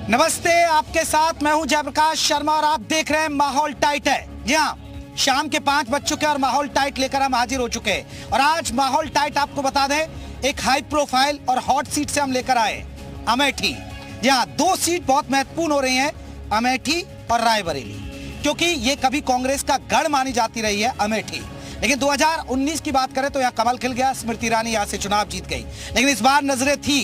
नमस्ते, आपके साथ मैं हूं जयप्रकाश शर्मा और आप देख रहे हैं माहौल टाइट है। जी हाँ, शाम के 5 बज चुके हैं और माहौल टाइट लेकर हम हाजिर हो चुके हैं। और आज माहौल टाइट आपको बता दें, एक हाई प्रोफाइल और हॉट सीट से हम लेकर आए अमेठी। जी हाँ, 2 सीट बहुत महत्वपूर्ण हो रही हैं, अमेठी और रायबरेली, क्योंकि ये कभी कांग्रेस का गढ़ मानी जाती रही है अमेठी। लेकिन 2019 की बात करें तो यहाँ कमल खिल गया, स्मृति ईरानी यहाँ से चुनाव जीत गई। लेकिन इस बार नजरें थी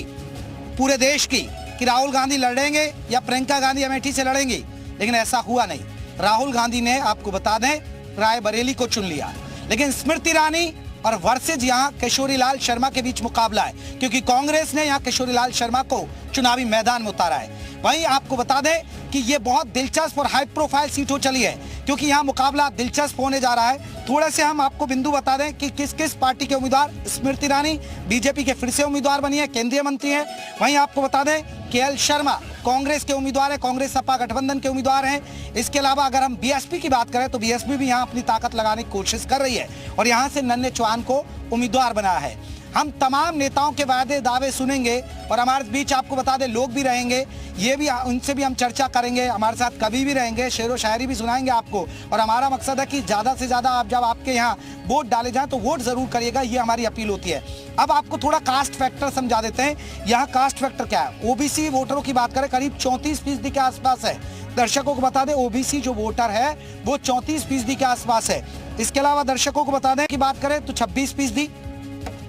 पूरे देश की कि राहुल गांधी लड़ेंगे या प्रियंका गांधी अमेठी से लड़ेंगी, लेकिन ऐसा हुआ नहीं। राहुल गांधी ने, आपको बता दें, रायबरेली को चुन लिया। लेकिन स्मृति ईरानी और वर्सेज यहाँ किशोरीलाल शर्मा के बीच मुकाबला है, क्योंकि कांग्रेस ने यहाँ किशोरीलाल शर्मा को चुनावी मैदान में उतारा है। वहीं आपको बता दें कि ये बहुत दिलचस्प और हाई प्रोफाइल सीट हो चली है, क्योंकि यहाँ मुकाबला दिलचस्प होने जा रहा है। थोड़े से हम आपको बिंदु बता दें कि किस किस पार्टी के उम्मीदवार। स्मृति ईरानी बीजेपी के फिर से उम्मीदवार बनी है, केंद्रीय मंत्री हैं। वहीं आपको बता दें केएल शर्मा कांग्रेस के उम्मीदवार है, कांग्रेस सपा गठबंधन के उम्मीदवार हैं। इसके अलावा अगर हम बीएसपी की बात करें तो बीएसपी भी यहाँ अपनी ताकत लगाने की कोशिश कर रही है और यहाँ से नन्हे चौहान को उम्मीदवार बनाया है। हम तमाम नेताओं के वादे दावे सुनेंगे और हमारे बीच आपको बता दें लोग भी रहेंगे, ये भी उनसे भी हम चर्चा करेंगे। हमारे साथ कवि भी रहेंगे, शेर व शायरी भी सुनाएंगे आपको। और हमारा मकसद है कि ज़्यादा से ज़्यादा आप, जब आपके यहाँ वोट डाले जाएं तो वोट ज़रूर करिएगा, ये हमारी अपील होती है। अब आपको थोड़ा कास्ट फैक्टर समझा देते हैं। यहाँ कास्ट फैक्टर क्या है। ओबीसी वोटरों की बात करें करीब 34% के आसपास है। दर्शकों को बता दें ओबीसी जो वोटर है वो 34% के आसपास है। इसके अलावा दर्शकों को बता दें कि बात करें तो 26%।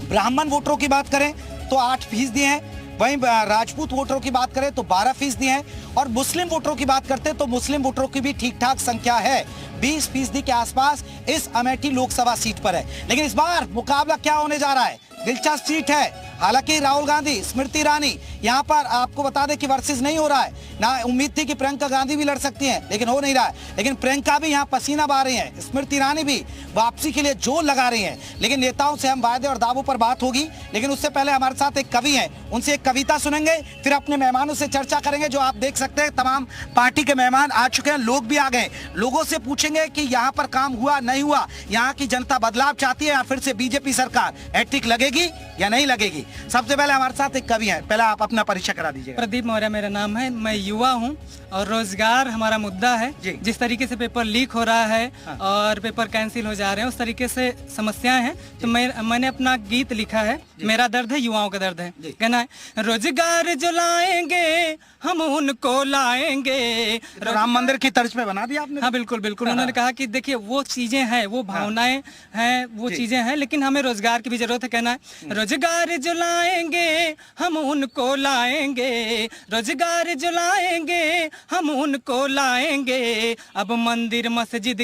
ब्राह्मण वोटरों की बात करें तो 8% हैं। वहीं राजपूत वोटरों की बात करें तो 12% हैं। और मुस्लिम वोटरों की बात करते हैं तो मुस्लिम वोटरों की भी ठीक ठाक संख्या है, 20% के आसपास इस अमेठी लोकसभा सीट पर है। लेकिन इस बार मुकाबला क्या होने जा रहा है, दिलचस्प सीट है। हालांकि राहुल गांधी, स्मृति ईरानी यहाँ पर आपको बता दें कि वर्सेस नहीं हो रहा है ना। उम्मीद थी कि प्रियंका गांधी भी लड़ सकती हैं, लेकिन हो नहीं रहा है। लेकिन प्रियंका भी यहाँ पसीना बहा रही हैं, स्मृति ईरानी भी वापसी के लिए जोर लगा रही हैं। लेकिन नेताओं से हम वायदे और दावों पर बात होगी। लेकिन उससे पहले हमारे साथ एक कवि हैं, उनसे एक कविता सुनेंगे, फिर अपने मेहमानों से चर्चा करेंगे। जो आप देख सकते हैं तमाम पार्टी के मेहमान आ चुके हैं, लोग भी आ गए। लोगों से पूछेंगे कि यहाँ पर काम हुआ नहीं हुआ, यहाँ की जनता बदलाव चाहती है या फिर से बीजेपी सरकार हैट्रिक लगेगी या नहीं लगेगी। सबसे पहले हमारे साथ एक कवि हैं, पहले आप अपना परिचय करा दीजिए। प्रदीप मौर्य मेरा नाम है, मैं युवा हूं और रोजगार हमारा मुद्दा है। जिस तरीके से पेपर लीक हो रहा है और पेपर कैंसिल हो जा रहे हैं, उस तरीके से समस्याएं हैं। तो मैंने अपना गीत लिखा है, मेरा दर्द है युवाओं का दर्द है। कहना है रोजगार जो लाएंगे हम उनको लाएंगे। राम मंदिर की तर्ज पे बना दिया आपने। हाँ बिल्कुल बिल्कुल। उन्होंने कहा कि देखिए वो चीजें हैं, वो भावनाएं हैं, वो चीजें हैं, लेकिन हमें रोजगार की भी जरूरत है। कहना है रोजगार जो लाएंगे हम उनको लाएंगे, रोजगार जो लाएंगे हम उनको लाएंगे। अब मंदिर मस्जिद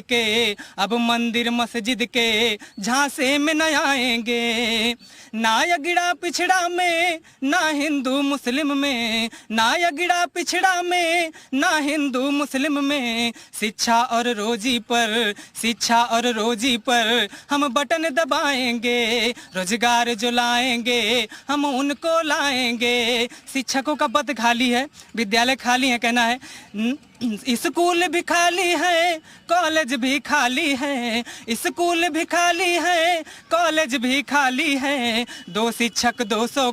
के झांसे में न आएंगे। ना अगड़ा पिछड़ा में ना हिंदू मुस्लिम में, ना अगड़ा पिछड़ा में ना हिंदू मुस्लिम में। शिक्षा और रोजी पर हम बटन दबाएंगे। रोजगार जो लाएंगे हम उनको लाएंगे। शिक्षकों का पद खाली है, विद्यालय खाली है। कहना है स्कूल भी खाली है, कॉलेज भी खाली है। स्कूल भी खाली है, कॉलेज भी खाली है। 2 शिक्षक 200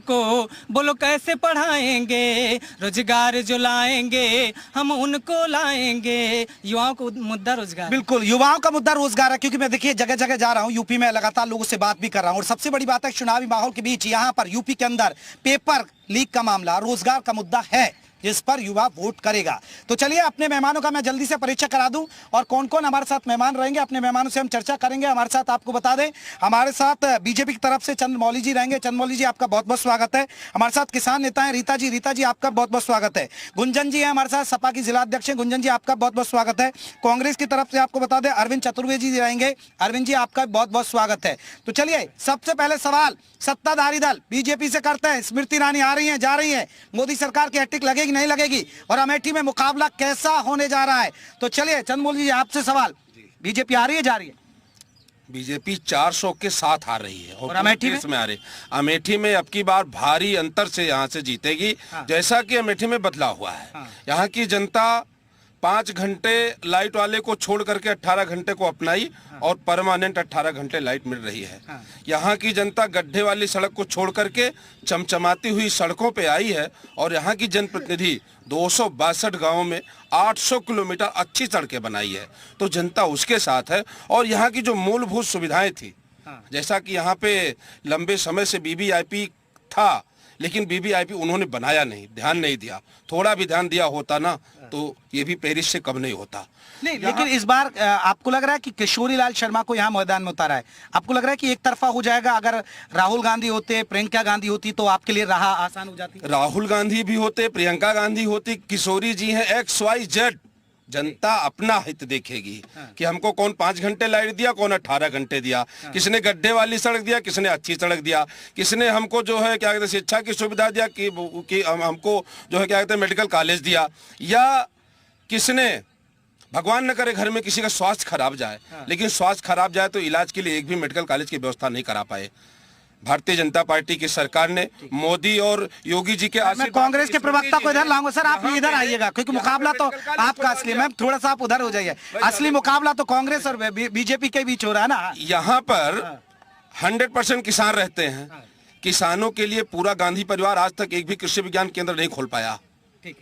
को बोलो कैसे पढ़ाएंगे। रोजगार जो लाएंगे हम उनको लाएंगे। युवाओं का मुद्दा रोजगार। बिल्कुल, युवाओं का मुद्दा रोजगार है, क्योंकि मैं देखिए जगह जगह जा रहा हूँ, यूपी में लगातार लोगों से बात भी कर रहा हूँ। और सबसे बड़ी बात है चुनावी माहौल के बीच यहाँ पर यूपी के अंदर पेपर लीक का मामला रोजगार का मुद्दा है, जिस पर युवा वोट करेगा। तो चलिए अपने मेहमानों का मैं जल्दी से परिचय करा दूं और कौन कौन हमारे साथ मेहमान रहेंगे, अपने मेहमानों से हम चर्चा करेंगे। हमारे साथ आपको बता दें, हमारे साथ बीजेपी की तरफ से चंद्रमौली जी रहेंगे। चंद्रमौली जी आपका बहुत बहुत स्वागत है। हमारे साथ किसान नेता है रीता जी आपका बहुत बहुत स्वागत है। गुंजन जी है हमारे साथ, सपा की जिला अध्यक्ष है, गुंजन जी आपका बहुत बहुत स्वागत है। कांग्रेस की तरफ से आपको बता दें अरविंद चतुर्वेदी जी रहेंगे, अरविंद जी आपका बहुत बहुत स्वागत है। तो चलिए सबसे पहले सवाल सत्ताधारी दल बीजेपी से करते हैं। स्मृति ईरानी आ रही है, जा रही है, मोदी सरकार की हैट्रिक लगेगी नहीं लगेगी, और अमेठी में मुकाबला कैसा होने जा रहा है। तो चलिए चंद्रमौली जी आपसे सवाल, बीजेपी आ रही है, जा रही है? बीजेपी 400 के साथ आ रही है और अमेठी में आ रही। अमेठी में अब की बार भारी अंतर से यहाँ से जीतेगी। जैसा कि अमेठी में बदलाव हुआ है, यहाँ की जनता 5 घंटे लाइट वाले को छोड़ करके 18 घंटे को अपनाई और परमानेंट 18 घंटे लाइट मिल रही है। यहाँ की जनता गड्ढे वाली सड़क को छोड़ करके चमचमाती हुई सड़कों पे आई है और यहाँ की जनप्रतिनिधि 262 गांवों में 800 किलोमीटर अच्छी सड़कें बनाई है, तो जनता उसके साथ है। और यहाँ की जो मूलभूत सुविधाएं थी, जैसा कि यहाँ पे लंबे समय से BBIP था, लेकिन BBIP उन्होंने बनाया नहीं, ध्यान नहीं दिया। थोड़ा भी ध्यान दिया होता ना तो ये भी पेरिस से कम नहीं होता। नहीं, लेकिन इस बार आपको लग रहा है कि किशोरी लाल शर्मा को यहाँ मैदान में उतारा है, आपको लग रहा है कि एक तरफा हो जाएगा? अगर राहुल गांधी होते, प्रियंका गांधी होती तो आपके लिए राह आसान हो जाती? राहुल गांधी भी होते, प्रियंका गांधी होती, किशोरी जी हैं, XYZ। जनता अपना हित देखेगी कि हमको कौन 5 घंटे लाइट दिया, कौन 18 घंटे दिया, किसने गड्ढे वाली सड़क दिया, किसने अच्छी सड़क दिया, किसने हमको जो है क्या कहते हैं शिक्षा की सुविधा दिया, कि हमको जो है क्या कहते हैं मेडिकल कॉलेज दिया, या किसने भगवान न करे घर में किसी का स्वास्थ्य खराब जाए, लेकिन स्वास्थ्य खराब जाए तो इलाज के लिए एक भी मेडिकल कॉलेज की व्यवस्था नहीं करा पाए। भारतीय जनता पार्टी की सरकार ने मोदी और योगी जी के मैं कांग्रेस के प्रवक्ता को इधर लाऊंगा। सर आप इधर आइएगा, क्योंकि मुकाबला तो आपका असली, मैम थोड़ा सा आप उधर हो जाइए, असली मुकाबला तो कांग्रेस और बीजेपी के बीच हो रहा है ना। यहाँ पर 100% किसान रहते हैं। किसानों के लिए पूरा गांधी परिवार आज तक एक भी कृषि विज्ञान केंद्र नहीं खोल पाया।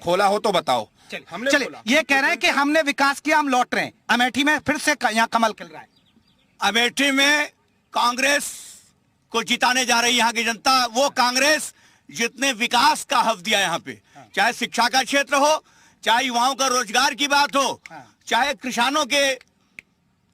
खोला हो तो बताओ। चलिए, ये कह रहे हैं कि हमने विकास किया, हम लौट रहे हैं। अमेठी में फिर से यहाँ कमल खिल रहा है। अमेठी में कांग्रेस को जिताने जा रही यहाँ की जनता, वो कांग्रेस जितने विकास का हक दिया यहाँ पे, चाहे शिक्षा का क्षेत्र हो, चाहे युवाओं का रोजगार की बात हो, चाहे किसानों के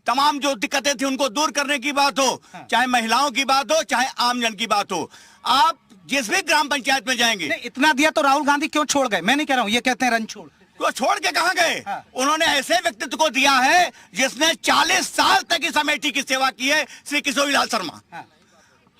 तमाम जो दिक्कतें थी उनको दूर करने की बात हो, चाहे महिलाओं की बात हो, चाहे आमजन की बात हो। आप जिस भी ग्राम पंचायत में जाएंगे। इतना दिया तो राहुल गांधी क्यों छोड़ गए? मैं नहीं कह रहा हूँ, ये कहते हैं रन छोड़। वो छोड़ के कहां गए? उन्होंने ऐसे व्यक्तित्व को दिया है जिसने 40 साल तक इस अमेठी की सेवा की है, श्री किशोरी लाल शर्मा।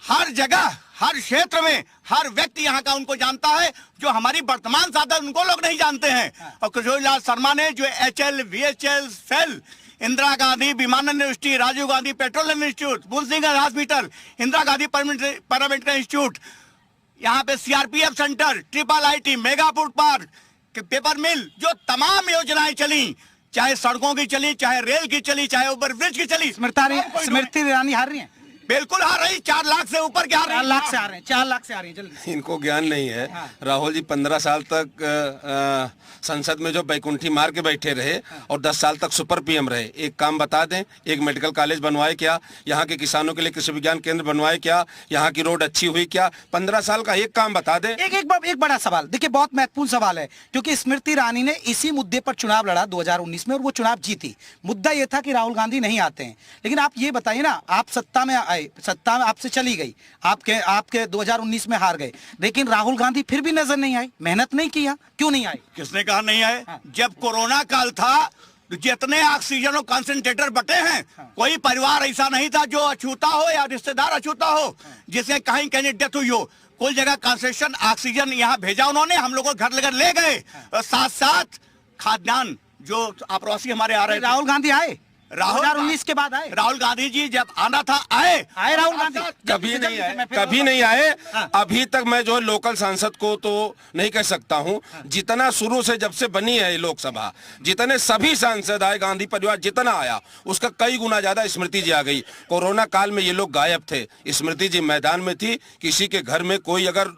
हर जगह, हर क्षेत्र में हर व्यक्ति यहाँ का उनको जानता है, जो हमारी वर्तमान सांसद उनको लोग नहीं जानते हैं। और किशोरी लाल शर्मा ने जो HL, VHL, सेल, इंदिरा गांधी विमानन university, Rajiv Gandhi petroleum institute, बुलसिंगर hospital, Indira Gandhi paramedical institute, यहाँ पे CRPF centre, IIIT, mega food park, paper mill, जो तमाम योजनाएं चली, चाहे सड़कों की चली, चाहे रेल की चली, चाहे ओवरब्रिज की चली। स्मृति ईरानी हार रही है? बिल्कुल हार रही, 4 लाख से ऊपर के हार रही। 4 लाख से आ रहे हैं, 4 लाख से आ रही है। जल्दी, इनको ज्ञान नहीं है। राहुल जी 15 साल तक संसद में जो बैकुंठी मार के बैठे रहे और 10 साल तक सुपर PM रहे। एक काम बता दें, एक मेडिकल कॉलेज बनवाए क्या? यहाँ के किसानों के लिए कृषि विज्ञान केंद्र बनवाए क्या? यहाँ की रोड अच्छी हुई क्या? 15 साल का एक काम बता दें। एक बड़ा सवाल, देखिए बहुत महत्वपूर्ण सवाल है, क्योंकि स्मृति ईरानी ने इसी मुद्दे पर चुनाव लड़ा 2019 में और वो चुनाव जीती। मुद्दा ये था कि राहुल गांधी नहीं आते हैं। लेकिन आप ये बताइए ना, आप सत्ता में आए, सत्ता में आपसे चली गई, आपके 2019 में हार गए, लेकिन राहुल गांधी फिर भी नजर नहीं आए, मेहनत नहीं किया, क्यों नहीं आए? किसने कहा नहीं आए? जब कोरोना काल था, जितने ऑक्सीजन और कंसंट्रेटर बटे हैं, कोई परिवार ऐसा नहीं था जो अछूता हो या रिश्तेदार अछूता हो जिसे कहीं कहीं डेथ हुई हो। कुल जगह कंसंट्रेशन ऑक्सीजन यहाँ भेजा उन्होंने, हम लोगों को घर लेकर ले गए। साथ साथ खाद्यान्न जो आप्रवासी हमारे आ रहे थे। राहुल गांधी आए 2019 के बाद आए? राहुल गांधी जी जब आना था आए राहुल गांधी कभी नहीं आए, कभी नहीं आए। अभी तक मैं जो लोकल सांसद को तो नहीं कह सकता हूं, जितना शुरू से जब से बनी है लोकसभा, जितने सभी सांसद आए, गांधी परिवार जितना आया, उसका कई गुना ज्यादा स्मृति जी आ गई। कोरोना काल में ये लोग गायब थे, स्मृति जी मैदान में थी। किसी के घर में कोई अगर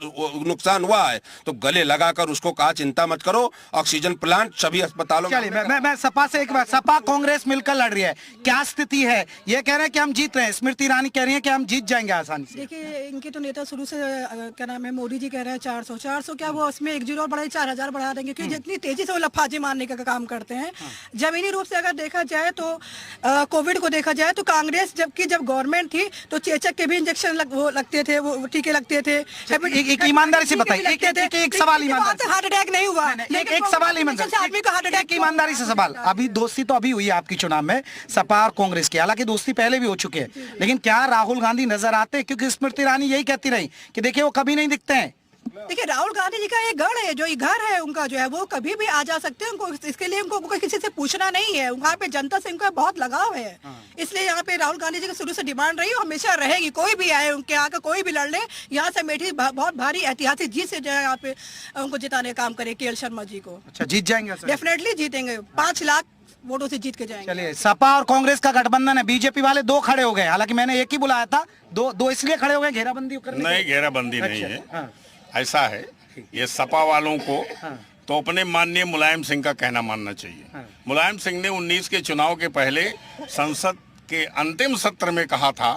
नुकसान हुआ है तो गले लगाकर उसको कहा चिंता मत करो, ऑक्सीजन प्लांट सभी अस्पतालों में। मैं सपा से एक बार, सपा कांग्रेस मिलकर लड़ रही है, क्या स्थिति है? ये कह रहे हैं कि हम जीत रहे हैं, स्मृति ईरानी कह रही है कि हम जीत जाएंगे आसानी से। देखिए, इनके तो नेता शुरू से क्या नाम है, मोदी जी कह रहे हैं 400 क्या, वो उसमें 1 0 और बढ़ाई 4000 बढ़ा देंगे, क्योंकि जितनी तेजी से वो लफाजी मारने का काम करते हैं। जमीनी रूप से अगर देखा जाए तो कोविड को देखा जाए तो कांग्रेस जब गवर्नमेंट थी तो चेचक के भी इंजेक्शन लगते थे, वो टीके लगते थे। एक ईमानदारी से बताइए, एक सवाल ईमानदारी, हार्ट अटैक नहीं हुआ, एक सवाल ईमानदारी से सवाल। अभी दोस्ती तो अभी हुई है आपकी चुनाव में सपा और कांग्रेस की, हालांकि दोस्ती पहले भी हो चुकी है, लेकिन क्या राहुल गांधी नजर आते? क्योंकि स्मृति ईरानी यही कहती रही कि देखिए वो कभी नहीं दिखते हैं, देखिए राहुल गांधी जी का ये गढ़ है, जो ये घर है उनका जो है वो कभी भी आ जा सकते हैं। उनको इसके लिए उनको किसी से पूछना नहीं है। वहाँ पे जनता से उनका बहुत लगाव है, इसलिए यहाँ पे राहुल गांधी जी की शुरू से डिमांड रही और हमेशा रहेगी। कोई भी आए उनके यहाँ का, कोई भी लड़ ले, यहाँ से अमेठी बहुत भारी ऐतिहासिक जीत से जो है यहाँ पे उनको जिताने का काम करे के एल शर्मा जी को। अच्छा, जीत जाएंगे? डेफिनेटली जीतेंगे, 5 लाख वोटों से जीत के जाएंगे। चलिए, सपा और कांग्रेस का गठबंधन है, बीजेपी वाले 2 खड़े हो गए। हालांकि मैंने एक ही बुलाया था, दो इसलिए खड़े हो गए घेराबंदी करने? नहीं, घेराबंदी नहीं है। ऐसा है, ये सपा वालों को तो अपने माननीय मुलायम सिंह का कहना मानना चाहिए। मुलायम सिंह ने 19 के चुनाव के पहले संसद के अंतिम सत्र में कहा था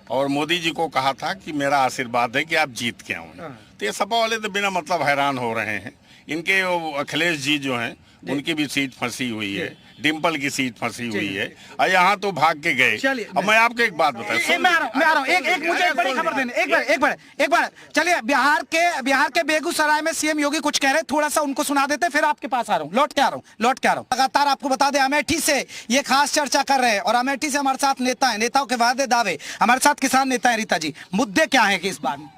और मोदी जी को कहा था कि मेरा आशीर्वाद है कि आप जीत के आओ। तो ये सपा वाले तो बिना मतलब हैरान हो रहे हैं। इनके अखिलेश जी जो हैं उनकी भी सीट फंसी हुई है, डिम्पल की सीट फंसी हुई है, और यहाँ तो भाग के गए। अब मैं आपको एक बात बताऊं, मैं आ रहा हूं। एक मुझे एक बड़ी खबर देने, एक बार चलिए, बिहार के बेगूसराय में सीएम योगी कुछ कह रहे, थोड़ा सा उनको सुना देते, फिर आपके पास आ रहा हूँ, लौट के आ रहा हूँ। लगातार आपको बता दें, अमेठी से ये खास चर्चा कर रहे हैं और अमेठी से हमारे साथ नेता है, नेताओं के वादे दावे, हमारे साथ किसान नेता है। रीता जी, मुद्दे क्या है कि इस बार?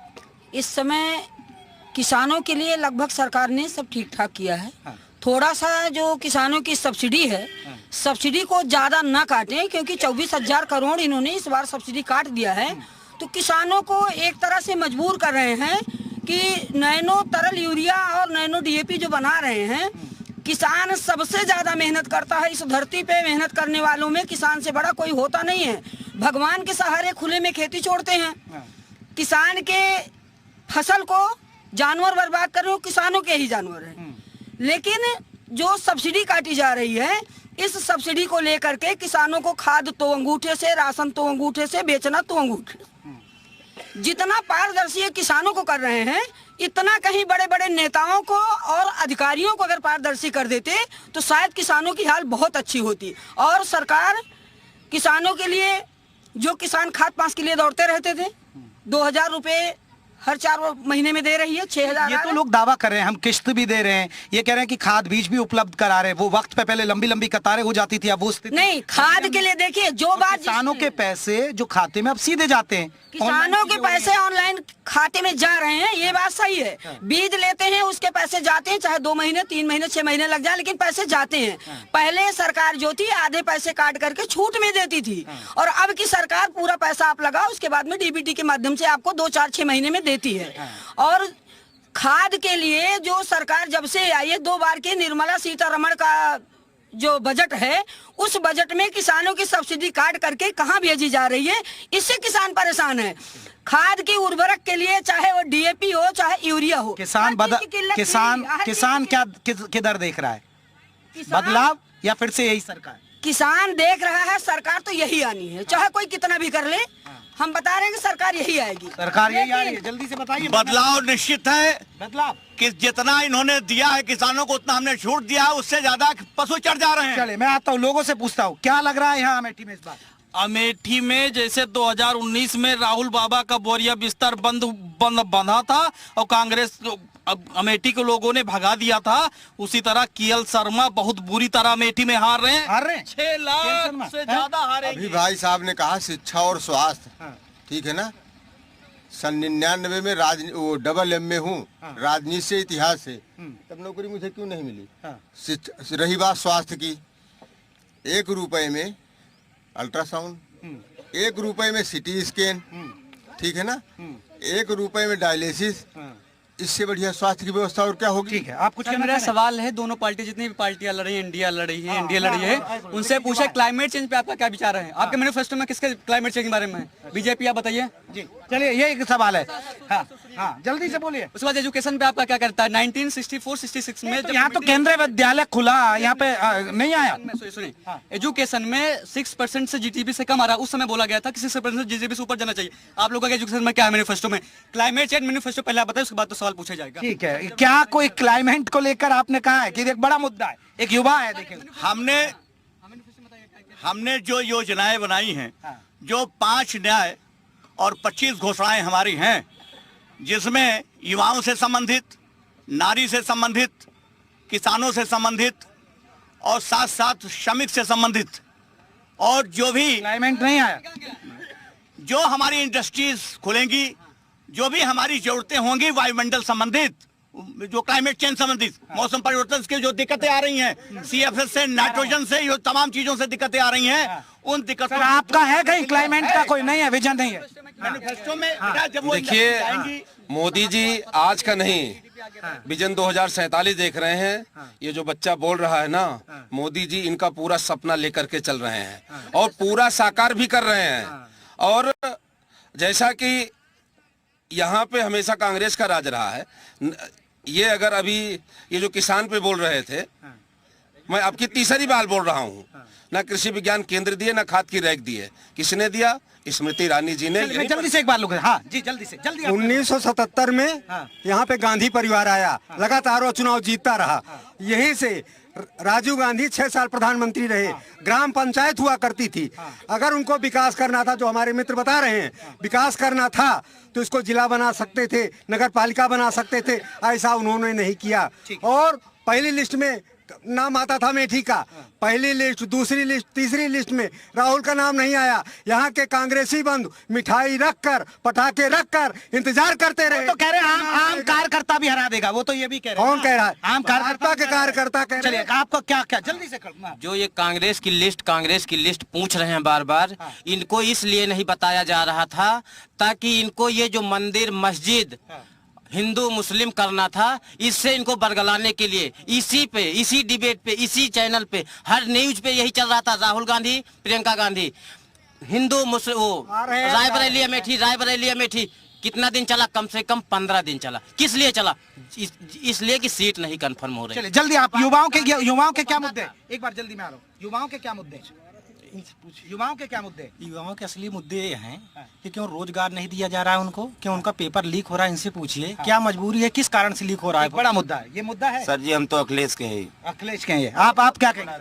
इस समय किसानों के लिए लगभग सरकार ने सब ठीक ठाक किया है। थोड़ा सा जो किसानों की सब्सिडी है, सब्सिडी को ज्यादा ना काटें, क्योंकि 24,000 करोड़ इन्होंने इस बार सब्सिडी काट दिया है। तो किसानों को एक तरह से मजबूर कर रहे हैं कि नैनो तरल यूरिया और नैनो डीएपी जो बना रहे हैं, किसान सबसे ज्यादा मेहनत करता है इस धरती पे। मेहनत करने वालों में किसान से बड़ा कोई होता नहीं है। भगवान के सहारे खुले में खेती छोड़ते हैं। किसान के फसल को जानवर बर्बाद कर रहे हो, किसानों के ही जानवर हैं। लेकिन जो सब्सिडी काटी जा रही है, इस सब्सिडी को लेकर के किसानों को खाद तो अंगूठे से, राशन तो अंगूठे से, बेचना तो अंगूठे से। जितना पारदर्शी किसानों को कर रहे हैं, इतना कहीं बड़े बड़े नेताओं को और अधिकारियों को अगर पारदर्शी कर देते तो शायद किसानों की हाल बहुत अच्छी होती। और सरकार किसानों के लिए, जो किसान खाद पास के लिए दौड़ते रहते थे, 2,000 रुपए हर 4 महीने में दे रही है, 6,000। ये तो लोग दावा कर रहे हैं, हम किश्त भी दे रहे हैं, ये कह रहे हैं कि खाद बीज भी उपलब्ध करा रहे हैं। वो वक्त पे पहले लंबी लंबी कतारें हो जाती थी, अब वो स्थिति नहीं। खाद के लिए देखिए, जो बात किसानों के पैसे जो खाते में अब सीधे जाते हैं, किसानों के पैसे ऑनलाइन खाते में जा रहे हैं, ये बात सही है। बीज लेते हैं, उसके पैसे जाते हैं, चाहे 2 महीने, 3 महीने, 6 महीने लग जाए, लेकिन पैसे जाते हैं। पहले सरकार जो थी आधे पैसे काट करके छूट में देती थी, और अब की सरकार पूरा पैसा आप लगाओ, उसके बाद में डीबीटी के माध्यम से आपको 2, 4, 6 महीने में देती है। और खाद के लिए जो सरकार जब से आई है, 2 बार की निर्मला सीतारमण का जो बजट है, उस बजट में किसानों की सब्सिडी काट करके कहां भेजी जा रही है, इससे किसान परेशान है। खाद की उर्वरक के लिए, चाहे वो डीएपी हो चाहे यूरिया हो, किसान क्या किधर देख रहा है? बदलाव या फिर से यही सरकार? किसान देख रहा है सरकार तो यही आनी है, चाहे कोई कितना भी कर ले। हम बता रहे हैं कि सरकार यही आएगी। सरकार यही आ रही है, जल्दी से बताइए। बदलाव निश्चित है। बदलाव कि जितना इन्होंने दिया है किसानों को, उतना हमने छूट दिया है, उससे ज्यादा पशु चढ़ जा रहे हैं। चले, मैं आता हूँ, लोगों से पूछता हूँ, क्या लग रहा है यहाँ अमेठी में इस बार? अमेठी में जैसे 2019 में राहुल बाबा का बोरिया बिस्तर बंधा था और कांग्रेस अमेठी के लोगों ने भगा दिया था, उसी तरह केएल शर्मा बहुत बुरी तरह अमेठी में हार रहे हैं। 6 लाख से ज्यादा हारेंगे। अभी भाई साहब ने कहा शिक्षा और स्वास्थ्य, ठीक है ना। सन 99 में वो डबल एम में हूँ, राजनीति से, इतिहास से, तब नौकरी मुझे क्यों नहीं मिली? रही बात स्वास्थ्य की, 1 रुपए में अल्ट्रासाउंड, 1 रुपए में सिटी स्कैन, ठीक है ना, 1 रुपए में डायलिसिस। इससे बढ़िया स्वास्थ्य की व्यवस्था और क्या होगी? ठीक है, आप कुछ मेरा सवाल है, दोनों पार्टी जितनी भी पार्टियां लड़ रही हैं, इंडिया लड़ रही है, इंडिया लड़ रही है, उनसे पूछे क्लाइमेट चेंज पे आपका क्या विचार है? आपके मैनिफेस्टो में किसके क्लाइमेट चेंज के बारे में? बीजेपी, आप बताइए जी। चलिए, ये एक सवाल है। हाँ, जल्दी से बोलिए। उसके बाद एजुकेशन पे आपका क्या करता है? 1964-66 में यहाँ तो केंद्रीय विद्यालय खुला, यहाँ पे नहीं आया। सुनिए, एजुकेशन में 6% से जीडीपी से कम आ रहा है। उस समय बोला गया था कि 6% जीडीपी से ऊपर जाना चाहिए। आप लोगों का एजुकेशन में क्या है मैनिफेस्टो में? क्लाइमेट चेंज मैनिफेस्टो पहले आप बताइए, उसके बाद तो सवाल पूछा जाएगा। ठीक है, क्या कोई क्लाइमेट को लेकर आपने कहा है कि एक बड़ा मुद्दा है, एक युवा है? देखिए, हमने जो योजनाएं बनाई हैं, जो 5 न्याय और 25 घोषणाएं हमारी हैं, जिसमें युवाओं से संबंधित, नारी से संबंधित, किसानों से संबंधित और साथ साथ श्रमिक से संबंधित, और जो भी क्लाइमेट नहीं आया, जो हमारी इंडस्ट्रीज खुलेंगी जो भी हमारी जरूरतें होंगी वायुमंडल संबंधित, जो क्लाइमेट चेंज संबंधित, मौसम परिवर्तन की जो दिक्कतें आ रही हैं, सीएफएस से, नाइट्रोजन से, ये तमाम चीजों से दिक्कतें आ रही हैं, उन दिक्कतों सर आपका है कहीं क्लाइमेट का कोई नहीं है, विजन नहीं है मैनिफेस्टो में? जब वो देखिए मोदी जी आज का नहीं, विजन 2047 देख रहे हैं। ये जो बच्चा बोल रहा है ना, मोदी जी इनका पूरा सपना लेकर के चल रहे हैं और पूरा साकार भी कर रहे हैं। और जैसा कि यहाँ पे हमेशा कांग्रेस का राज रहा है, ये अगर अभी ये जो किसान पे बोल रहे थे, मैं आपकी तीसरी बार बोल रहा हूँ, ना कृषि विज्ञान केंद्र दिए, ना खाद की रैक दिए, किसने दिया? स्मृति ईरानी जी ने। जल्दी से एक बार लोग, हाँ जी जल्दी से जल्दी। 1977 में यहाँ पे गांधी परिवार आया, लगातार वो चुनाव जीतता रहा। यहीं से राजीव गांधी 6 साल प्रधानमंत्री रहे। ग्राम पंचायत हुआ करती थी। अगर उनको विकास करना था, जो हमारे मित्र बता रहे हैं, विकास करना था तो इसको जिला बना सकते थे, नगर पालिका बना सकते थे, ऐसा उन्होंने नहीं किया। और पहली लिस्ट में नाम आता था मेठी का, पहली लिस्ट, दूसरी लिस्ट, तीसरी लिस्ट में राहुल का नाम नहीं आया। यहाँ के कांग्रेसी बंधु मिठाई रखकर, पटाखे रखकर इंतजार करते रहे। तो कह रहे हैं आम कार्यकर्ता भी हरा देगा, वो तो ये भी कह रहे हैं। कौन कह रहा है? आम कार्यकर्ता के कार्यकर्ता कह रहे हैं। आपको क्या क्या जल्दी से जो ये कांग्रेस की लिस्ट पूछ रहे हैं बार बार, इनको इसलिए नहीं बताया जा रहा था ताकि इनको ये जो मंदिर मस्जिद हिंदू मुस्लिम करना था, इससे इनको बरगलाने के लिए इसी डिबेट पे, इसी चैनल पे, हर न्यूज पे यही चल रहा था। राहुल गांधी, प्रियंका गांधी, हिंदू मुस्लिम, रायबरेली अमेठी कितना दिन चला? कम से कम 15 दिन चला। किस लिए चला? इसलिए कि सीट नहीं कंफर्म हो रही। चलिए जल्दी आप युवाओं के क्या मुद्दे, एक बार जल्दी में आ रहा हूँ, युवाओं के क्या मुद्दे? युवाओं के क्या मुद्दे? युवाओं के असली मुद्दे ये हैं कि क्यों रोजगार नहीं दिया जा रहा है उनको, क्यों उनका पेपर लीक हो रहा है, इनसे पूछिए। क्या मजबूरी है, किस कारण से लीक हो रहा है? बड़ा मुद्दा है, ये मुद्दा है सर जी। हम तो अखिलेश के हैं। अखिलेश के हैं आप क्या कहेंगे?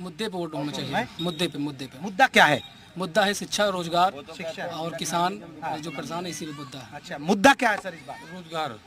मुद्दे पे वोट होना चाहिए। मुद्दे पे मुद्दा क्या है? मुद्दा है शिक्षा, रोजगार और किसान जो परेशान है, इसी मुद्दा है। अच्छा, मुद्दा क्या है सर इस बार?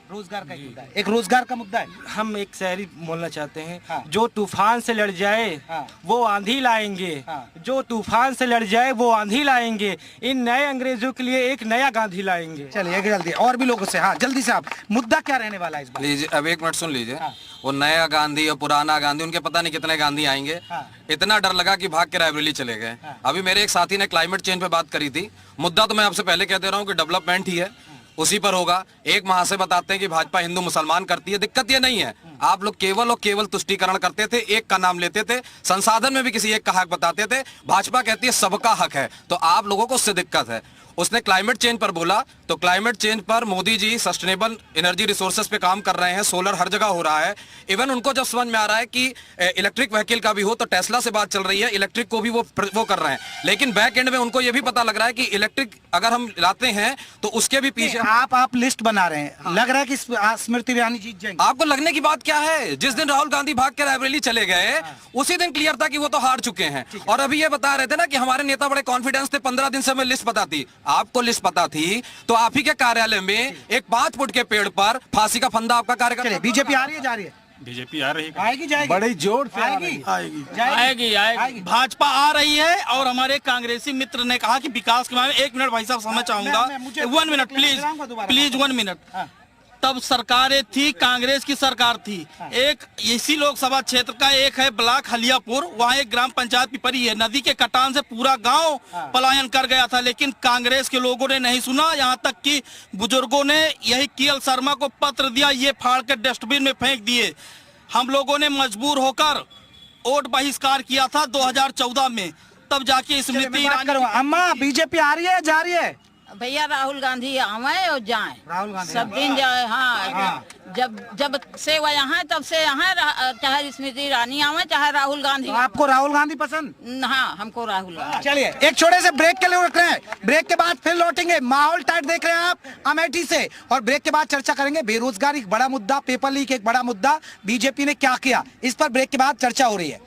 रोजगार का मुद्दा है, एक रोजगार का मुद्दा है। हम एक शायरी बोलना चाहते हैं, जो तूफान से लड़ जाए वो आंधी लाएंगे, जो तूफान से लड़ जाए वो आंधी लाएंगे, इन नए अंग्रेजों के लिए एक नया गांधी लाएंगे। चलिए जल्दी और भी लोगों से, हाँ जल्दी से आप, मुद्दा क्या रहने वाला है इस बार? लीजिए अब एक मिनट सुन लीजिए। वो नया गांधी और पुराना गांधी, उनके पता नहीं कितने गांधी आएंगे। इतना डर लगा कि भाग के रायबरेली चले गए। अभी मेरे एक साथी ने क्लाइमेट चेंज पे बात करी थी। मुद्दा तो मैं आपसे पहले कह दे रहा हूँ कि डेवलपमेंट ही है, उसी पर होगा। एक महाशय बताते हैं कि भाजपा हिंदू मुसलमान करती है। दिक्कत ये नहीं है, आप लोग केवल और केवल तुष्टीकरण करते थे, एक का नाम लेते थे, संसाधन में भी किसी एक का हक बताते थे। भाजपा कहती है सबका हक है, तो आप लोगों को उससे दिक्कत है। उसने क्लाइमेट चेंज पर बोला, तो क्लाइमेट चेंज पर Modi ji sustainable energy resources पे काम कर रहे हैं, सोलर हर जगह हो रहा है। इवन उनको जब समझ में आ रहा है कि इलेक्ट्रिक व्हीकल का भी हो, तो टेस्ला से बात चल रही है, इलेक्ट्रिक को भी वो कर रहे हैं। लेकिन बैक एंड में उनको ये भी पता लग रहा है कि इलेक्ट्रिक अगर हम लाते हैं तो उसके भी पीछे आप लिस्ट बना रहे हैं, लग रहा है कि स्मृति ईरानी जीत जाएंगे। आपको लगने की बात क्या है? जिस दिन राहुल गांधी भाग के रायबरेली चले गए, उसी दिन क्लियर था कि वो तो हार चुके हैं। और अभी ये बता रहे थे ना कि हमारे नेता बड़े कॉन्फिडेंस थे, 15 दिन से हमें लिस्ट पता थी। आपको लिस्ट पता थी तो आप ही के कार्यालय में एक 5 फुट के पेड़ पर फांसी का फंदा आपका कार्यक्रम। बीजेपी आ रही है, जा रही है? बीजेपी आ रही है, आएगी जाएगी, बड़े जोर से आएगी। भाजपा आ रही है। और हमारे कांग्रेसी मित्र ने कहा कि विकास के बारे में, 1 मिनट भाई साहब समझ चाहूंगा, 1 मिनट प्लीज 1 मिनट। तब सरकारें थी, कांग्रेस की सरकार थी। एक इसी लोकसभा क्षेत्र का एक है ब्लॉक हलियापुर, वहाँ एक ग्राम पंचायत पिपरी है। नदी के कटान से पूरा गांव पलायन कर गया था, लेकिन कांग्रेस के लोगों ने नहीं सुना। यहाँ तक कि बुजुर्गों ने यही केएल शर्मा को पत्र दिया, ये फाड़ कर डस्टबिन में फेंक दिए। हम लोगों ने मजबूर होकर वोट बहिष्कार किया था 2014 में, तब जाके स्मृति ईरानी। अम्मा बीजेपी आ रही है, जा रही है? भैया राहुल गांधी आवे और जाए, राहुल गांधी सब दिन जाए। हाँ, जब से वो यहाँ तब से यहाँ, चाहे स्मृति ईरानी आवे चाहे राहुल गांधी। आपको राहुल गांधी पसंद? हाँ, हमको राहुल गांधी। चलिए एक छोटे से ब्रेक के लिए रुक रहे हैं, ब्रेक के बाद फिर लौटेंगे। माहौल टाइट देख रहे हैं आप अमेठी से, और ब्रेक के बाद चर्चा करेंगे। बेरोजगारी एक बड़ा मुद्दा, पेपर लीक एक बड़ा मुद्दा, बीजेपी ने क्या किया, इस पर ब्रेक के बाद चर्चा हो रही है।